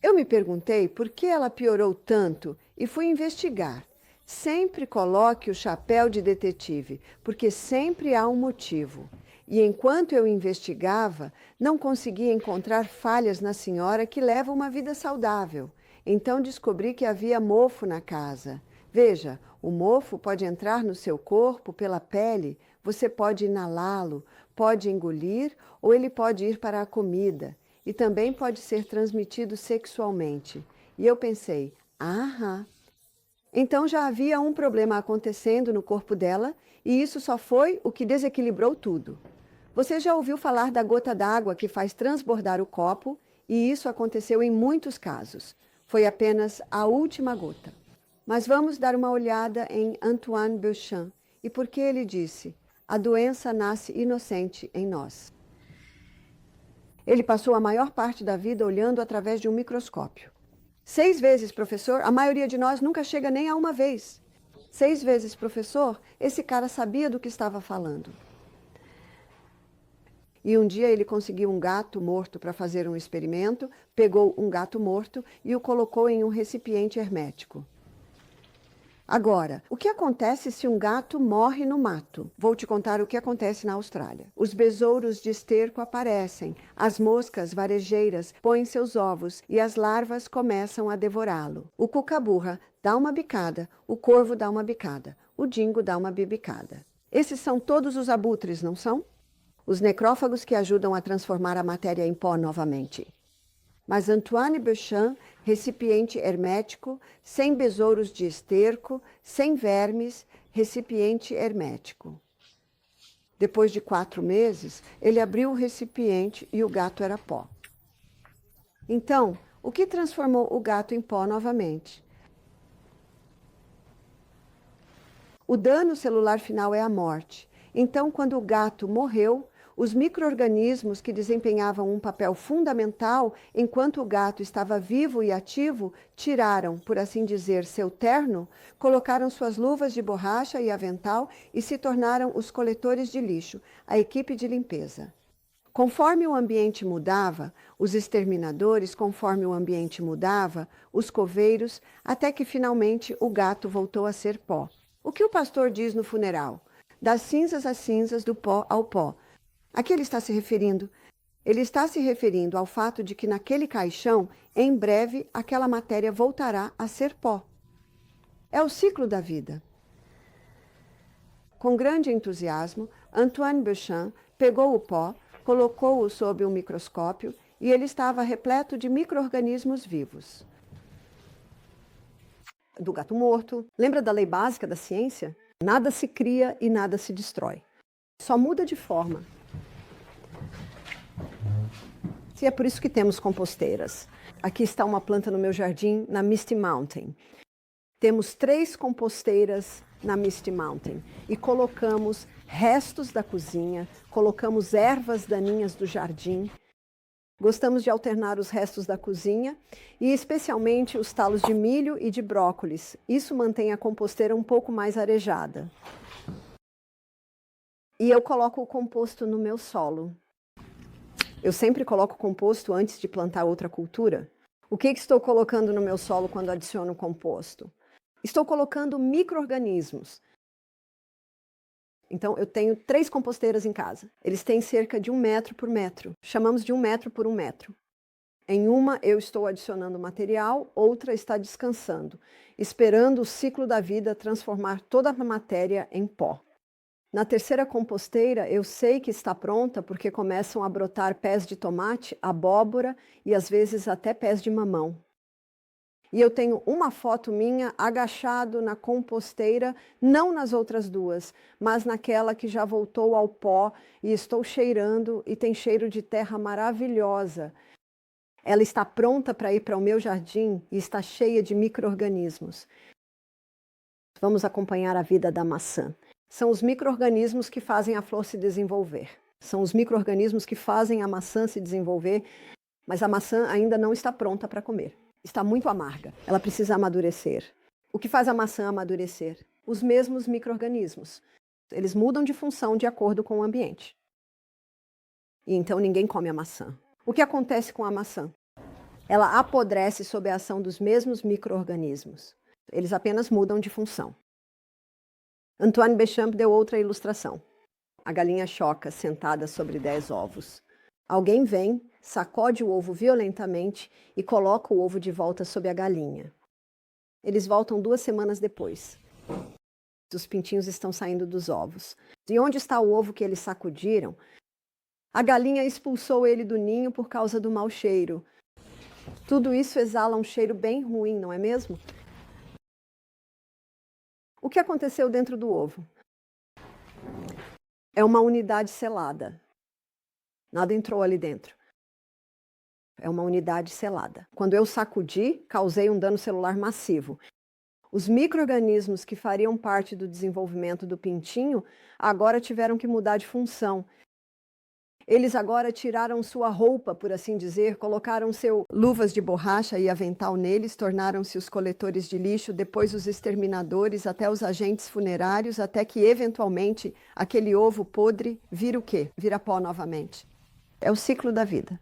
Speaker 1: Eu me perguntei por que ela piorou tanto e fui investigar. Sempre coloque o chapéu de detetive, porque sempre há um motivo. E enquanto eu investigava, não conseguia encontrar falhas na senhora que leva uma vida saudável. Então descobri que havia mofo na casa. Veja, o mofo pode entrar no seu corpo pela pele, você pode inalá-lo, pode engolir ou ele pode ir para a comida. E também pode ser transmitido sexualmente. E eu pensei: então já havia um problema acontecendo no corpo dela e isso só foi o que desequilibrou tudo. Você já ouviu falar da gota d'água que faz transbordar o copo, e isso aconteceu em muitos casos. Foi apenas a última gota. Mas vamos dar uma olhada em Antoine Béchamp e por que ele disse: a doença nasce inocente em nós. Ele passou a maior parte da vida olhando através de um microscópio. 6 vezes, professor, a maioria de nós nunca chega nem a uma vez. 6 vezes, professor, esse cara sabia do que estava falando. E um dia ele conseguiu um gato morto para fazer um experimento, pegou um gato morto e o colocou em um recipiente hermético. Agora, o que acontece se um gato morre no mato? Vou te contar o que acontece na Austrália. Os besouros de esterco aparecem, as moscas varejeiras põem seus ovos e as larvas começam a devorá-lo. O cucaburra dá uma bicada, o corvo dá uma bicada, o dingo dá uma bibicada. Esses são todos os abutres, não são? Os necrófagos que ajudam a transformar a matéria em pó novamente. Mas Antoine Béchamp, recipiente hermético, sem besouros de esterco, sem vermes, recipiente hermético. Depois de 4 meses, ele abriu o recipiente e o gato era pó. Então, o que transformou o gato em pó novamente? O dano celular final é a morte. Então, quando o gato morreu, os micro-organismos que desempenhavam um papel fundamental enquanto o gato estava vivo e ativo, tiraram, por assim dizer, seu terno, colocaram suas luvas de borracha e avental e se tornaram os coletores de lixo, a equipe de limpeza. Conforme o ambiente mudava, os exterminadores, conforme o ambiente mudava, os coveiros, até que finalmente o gato voltou a ser pó. O que o pastor diz no funeral? Das cinzas às cinzas, do pó ao pó. A que ele está se referindo? Ele está se referindo ao fato de que naquele caixão, em breve, aquela matéria voltará a ser pó. É o ciclo da vida. Com grande entusiasmo, Antoine Béchamp pegou o pó, colocou-o sob um microscópio e ele estava repleto de micro-organismos vivos. Do gato morto. Lembra da lei básica da ciência? Nada se cria e nada se destrói. Só muda de forma. E é por isso que temos composteiras. Aqui está uma planta no meu jardim, na Misty Mountain. Temos 3 composteiras na Misty Mountain e colocamos restos da cozinha, colocamos ervas daninhas do jardim. Gostamos de alternar os restos da cozinha e especialmente os talos de milho e de brócolis. Isso mantém a composteira um pouco mais arejada. E eu coloco o composto no meu solo. Eu sempre coloco composto antes de plantar outra cultura. O que estou colocando no meu solo quando adiciono composto? Estou colocando micro-organismos. Então, eu tenho 3 composteiras em casa. Eles têm cerca de 1 metro por metro. Chamamos de 1 metro por 1 metro. Em uma, eu estou adicionando material, outra está descansando, esperando o ciclo da vida transformar toda a matéria em pó. Na terceira composteira, eu sei que está pronta porque começam a brotar pés de tomate, abóbora e às vezes até pés de mamão. E eu tenho uma foto minha agachado na composteira, não nas outras 2, mas naquela que já voltou ao pó e estou cheirando e tem cheiro de terra maravilhosa. Ela está pronta para ir para o meu jardim e está cheia de micro-organismos. Vamos acompanhar a vida da maçã. São os micro-organismos que fazem a flor se desenvolver. São os micro-organismos que fazem a maçã se desenvolver, mas a maçã ainda não está pronta para comer. Está muito amarga. Ela precisa amadurecer. O que faz a maçã amadurecer? Os mesmos micro-organismos. Eles mudam de função de acordo com o ambiente. E então ninguém come a maçã. O que acontece com a maçã? Ela apodrece sob a ação dos mesmos micro-organismos. Eles apenas mudam de função. Antoine Béchamp deu outra ilustração. A galinha choca sentada sobre 10 ovos. Alguém vem, sacode o ovo violentamente e coloca o ovo de volta sob a galinha. Eles voltam 2 semanas depois. Os pintinhos estão saindo dos ovos. E onde está o ovo que eles sacudiram? A galinha expulsou ele do ninho por causa do mau cheiro. Tudo isso exala um cheiro bem ruim, não é mesmo? O que aconteceu dentro do ovo? É uma unidade selada. Nada entrou ali dentro. É uma unidade selada. Quando eu sacudi, causei um dano celular massivo. Os micro-organismos que fariam parte do desenvolvimento do pintinho agora tiveram que mudar de função. Eles agora tiraram sua roupa, por assim dizer, colocaram luvas de borracha e avental neles, tornaram-se os coletores de lixo, depois os exterminadores, até os agentes funerários, até que, eventualmente, aquele ovo podre vira o quê? Vira pó novamente. É o ciclo da vida.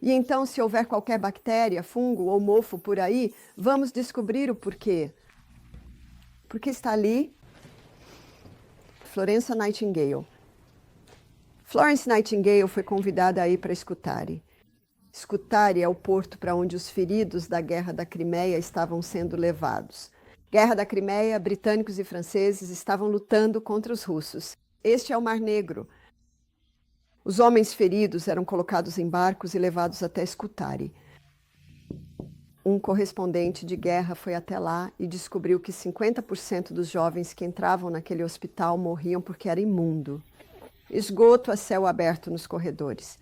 Speaker 1: E então, se houver qualquer bactéria, fungo ou mofo por aí, vamos descobrir o porquê. Porque está ali Florence Nightingale. Florence Nightingale foi convidada a ir para Scutari. Scutari é o porto para onde os feridos da Guerra da Crimeia estavam sendo levados. Guerra da Crimeia, britânicos e franceses estavam lutando contra os russos. Este é o Mar Negro. Os homens feridos eram colocados em barcos e levados até Scutari. Um correspondente de guerra foi até lá e descobriu que 50% dos jovens que entravam naquele hospital morriam porque era imundo. Esgoto a céu aberto nos corredores.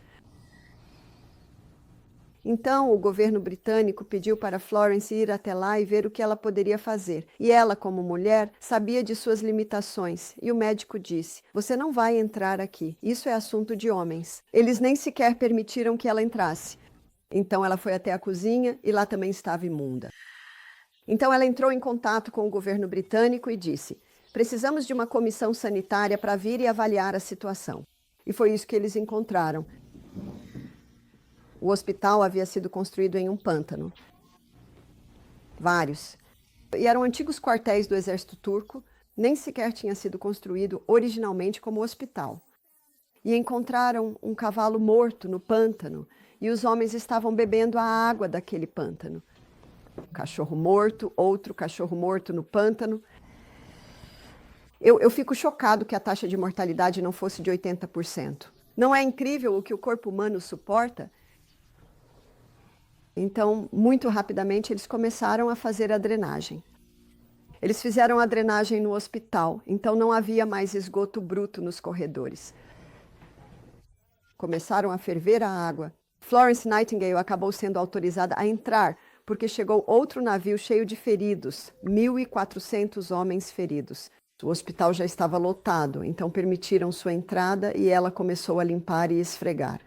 Speaker 1: Então, o governo britânico pediu para Florence ir até lá e ver o que ela poderia fazer. E ela, como mulher, sabia de suas limitações. E o médico disse: "Você não vai entrar aqui. Isso é assunto de homens." Eles nem sequer permitiram que ela entrasse. Então ela foi até a cozinha e lá também estava imunda. Então ela entrou em contato com o governo britânico e disse: "Precisamos de uma comissão sanitária para vir e avaliar a situação." E foi isso que eles encontraram. O hospital havia sido construído em um pântano. Vários. E eram antigos quartéis do exército turco, nem sequer tinha sido construído originalmente como hospital. E encontraram um cavalo morto no pântano, e os homens estavam bebendo a água daquele pântano. Um cachorro morto, outro cachorro morto no pântano. Eu fico chocado que a taxa de mortalidade não fosse de 80%. Não é incrível o que o corpo humano suporta? Então, muito rapidamente, eles começaram a fazer a drenagem. Eles fizeram a drenagem no hospital, então não havia mais esgoto bruto nos corredores. Começaram a ferver a água. Florence Nightingale acabou sendo autorizada a entrar, porque chegou outro navio cheio de feridos, 1.400 homens feridos. O hospital já estava lotado, então permitiram sua entrada e ela começou a limpar e esfregar.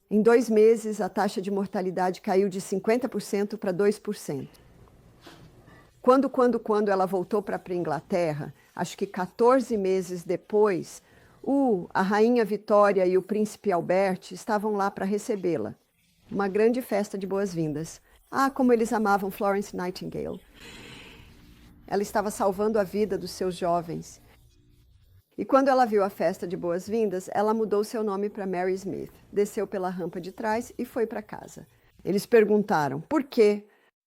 Speaker 1: Em 2 meses, a taxa de mortalidade caiu de 50% para 2%. Quando ela voltou para a Inglaterra, acho que 14 meses depois, a Rainha Vitória e o Príncipe Albert estavam lá para recebê-la. Uma grande festa de boas-vindas. Ah, como eles amavam Florence Nightingale. Ela estava salvando a vida dos seus jovens. E quando ela viu a festa de boas-vindas, ela mudou seu nome para Mary Smith, desceu pela rampa de trás e foi para casa. Eles perguntaram: "Por quê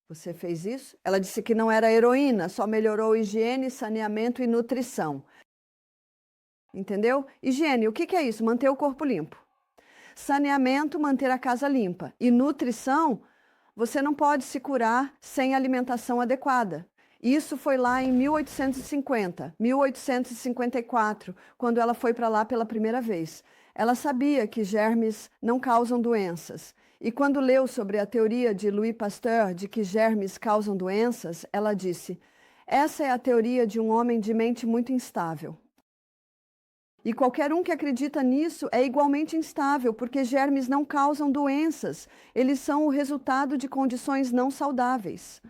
Speaker 1: você fez isso?" Ela disse que não era heroína, só melhorou higiene, saneamento e nutrição. Entendeu? Higiene, o que é isso? Manter o corpo limpo. Saneamento, manter a casa limpa. E nutrição, você não pode se curar sem alimentação adequada. Isso foi lá em 1850, 1854, quando ela foi para lá pela primeira vez. Ela sabia que germes não causam doenças. E quando leu sobre a teoria de Louis Pasteur de que germes causam doenças, ela disse: "Essa é a teoria de um homem de mente muito instável." E qualquer um que acredita nisso é igualmente instável, porque germes não causam doenças, eles são o resultado de condições não saudáveis.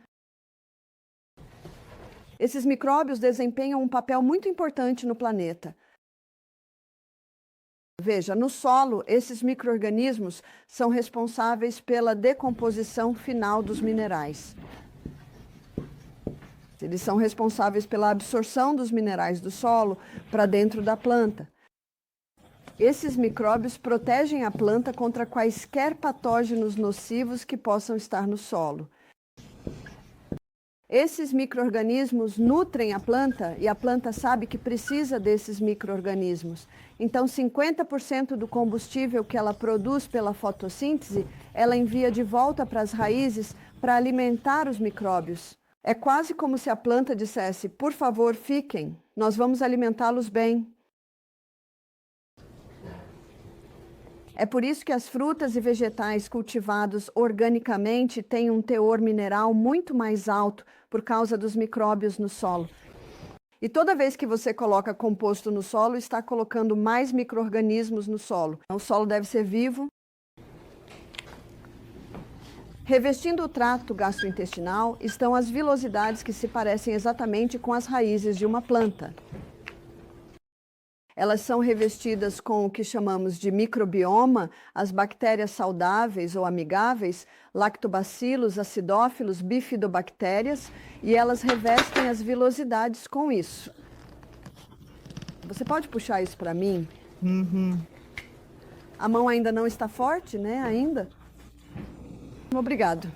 Speaker 1: Esses micróbios desempenham um papel muito importante no planeta. Veja, no solo, esses micro-organismos são responsáveis pela decomposição final dos minerais. Eles são responsáveis pela absorção dos minerais do solo para dentro da planta. Esses micróbios protegem a planta contra quaisquer patógenos nocivos que possam estar no solo. Esses micro-organismos nutrem a planta e a planta sabe que precisa desses micro-organismos. Então, 50% do combustível que ela produz pela fotossíntese, ela envia de volta para as raízes para alimentar os micróbios. É quase como se a planta dissesse: "Por favor, fiquem, nós vamos alimentá-los bem." É por isso que as frutas e vegetais cultivados organicamente têm um teor mineral muito mais alto por causa dos micróbios no solo. E toda vez que você coloca composto no solo, está colocando mais micro-organismos no solo. O solo deve ser vivo. Revestindo o trato gastrointestinal estão as vilosidades que se parecem exatamente com as raízes de uma planta. Elas são revestidas com o que chamamos de microbioma, as bactérias saudáveis ou amigáveis, lactobacilos, acidófilos, bifidobactérias, e elas revestem as vilosidades com isso. Você pode puxar isso para mim? A mão ainda não está forte, né? Ainda? Obrigado.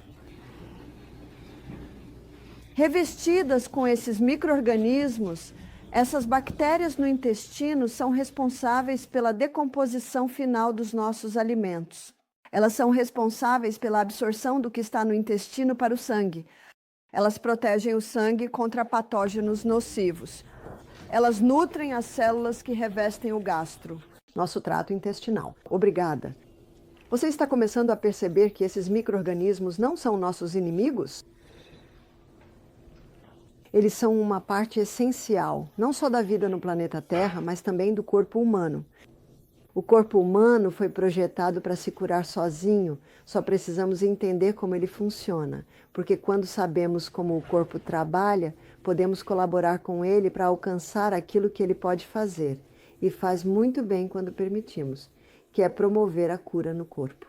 Speaker 1: Revestidas com esses micro-organismos, essas bactérias no intestino são responsáveis pela decomposição final dos nossos alimentos. Elas são responsáveis pela absorção do que está no intestino para o sangue. Elas protegem o sangue contra patógenos nocivos. Elas nutrem as células que revestem o gastro, nosso trato intestinal. Obrigada. Você está começando a perceber que esses micro-organismos não são nossos inimigos? Eles são uma parte essencial, não só da vida no planeta Terra, mas também do corpo humano. O corpo humano foi projetado para se curar sozinho, só precisamos entender como ele funciona, porque quando sabemos como o corpo trabalha, podemos colaborar com ele para alcançar aquilo que ele pode fazer, e faz muito bem quando permitimos, que é promover a cura no corpo.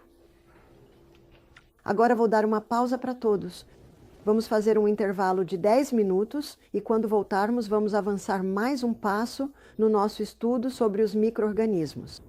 Speaker 1: Agora vou dar uma pausa para todos. Vamos fazer um intervalo de 10 minutos e quando voltarmos vamos avançar mais um passo no nosso estudo sobre os micro-organismos.